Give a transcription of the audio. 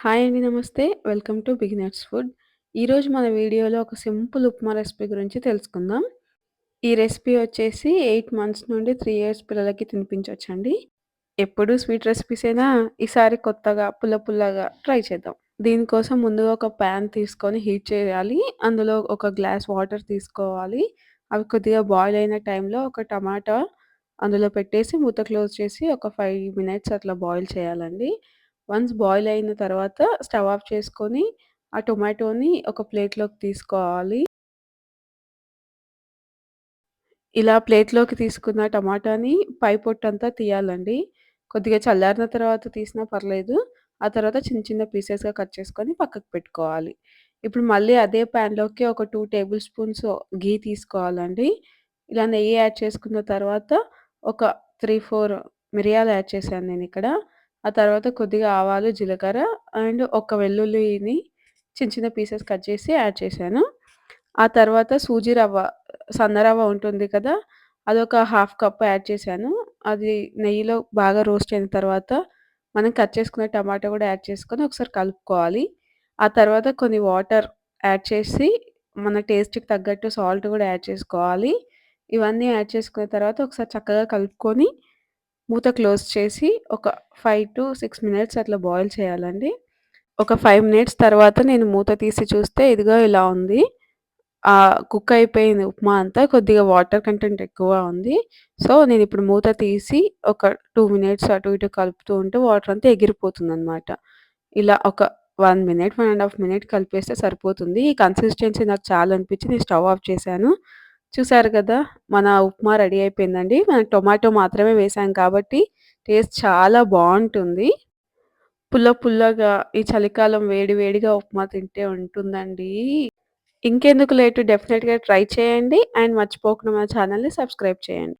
Hi అండి. నమస్తే. Welcome to beginners food. ఈరోజు మన వీడియోలో ఒక సింపుల్ ఉప్మా రెసిపీ గురించి తెలుసుకుందాం. ఈ రెసిపీ వచ్చేసి 8 మంత్స్ నుండి 3 ఇయర్స్ పిల్లలకి తినిపించొచ్చండి. ఎప్పుడు స్వీట్ రెసిపీసేనా ఈసారి కొత్తగా పుల్ల పుల్లగా ట్రై చేద్దాం. దీనికోసం ముందుగా ఒక పాన్ తీసుకొని హీట్ చేయాలి. అందులో ఒక గ్లాస్ వాటర్ తీసుకోవాలి. అవి కొద్దిగా బాయిల్ అయిన టైంలో ఒక టమాటా అందులో పెట్టేసి మూత క్లోజ్ చేసి ఒక 5 మినిట్స్ అట్లా బాయిల్ చేయాలండి. వన్స్ బాయిల్ అయిన తర్వాత స్టవ్ ఆఫ్ చేసుకొని ఆ టొమాటోని ఒక ప్లేట్‌లోకి తీసుకోవాలి. ఇలా ప్లేట్‌లోకి తీసుకున్న టమాటాని పై పొట్టంతా తీయాలండి. కొద్దిగా చల్లారిన తర్వాత తీసినా పర్లేదు. ఆ తర్వాత చిన్న చిన్న పీసెస్‌గా కట్ చేసుకొని పక్కకు పెట్టుకోవాలి. ఇప్పుడు మళ్ళీ అదే పాన్‌లోకి ఒక 2 టేబుల్ స్పూన్స్ ఘీ తీసుకోవాలండి. ఇలా నెయ్యి యాడ్ చేసుకున్న తర్వాత ఒక 3, 4 మిరియాలు యాడ్ చేశాను నేనిక్కడ. ఆ తర్వాత కొద్దిగా ఆవాలు, జీలకర్ర అండ్ ఒక వెల్లుల్లిని చిన్న చిన్న పీసెస్ కట్ చేసి యాడ్ చేశాను. ఆ తర్వాత సూజీ రవ్వ, సన్న రవ్వ ఉంటుంది కదా! అదొక హాఫ్ కప్ యాడ్ చేశాను. అది నెయ్యిలో బాగా రోస్ట్ అయిన తర్వాత మనం కట్ చేసుకున్న టమాటా కూడా యాడ్ చేసుకొని ఒకసారి కలుపుకోవాలి. ఆ తర్వాత కొన్ని వాటర్ యాడ్ చేసి మన టేస్ట్‌కి తగ్గట్టు సాల్ట్ కూడా యాడ్ చేసుకోవాలి. ఇవన్నీ యాడ్ చేసుకున్న తర్వాత ఒకసారి చక్కగా కలుపుకొని మూత క్లోజ్ చేసి ఒక 5-6 మినిట్స్ అట్లా బాయిల్ చేయాలండి. ఒక 5 మినిట్స్ తర్వాత నేను మూత తీసి చూస్తే ఇదిగో ఇలా ఉంది. కుక్ అయిపోయింది ఉప్మా అంతా. కొద్దిగా వాటర్ కంటెంట్ ఎక్కువ ఉంది. సో, నేనిప్పుడు మూత తీసి ఒక 2 మినిట్స్ అటు ఇటు కలుపుతూ ఉంటే వాటర్ అంతా ఎగిరిపోతుందనమాట. ఇలా ఒక 1 మినిట్, 1 ½ మినిట్ కలిపేస్తే సరిపోతుంది. ఈ కన్సిస్టెన్సీ నాకు చాలా అనిపించి నేను స్టవ్ ఆఫ్ చేశాను. చూసారు కదా! మన ఉప్మా రెడీ అయిపోయిందండి. మనం టొమాటో మాత్రమే వేసాం కాబట్టి టేస్ట్ చాలా బావుంటుంది. పుల్ల పుల్లగా ఈ చలికాలం వేడి వేడిగా ఉప్మా తింటే ఉంటుందండి. ఇంకెందుకు లేటు డెఫినిట్‌గా ట్రై చేయండి. అండ్ మర్చిపోకుండా మన ఛానెల్‌ని సబ్స్క్రైబ్ చేయండి.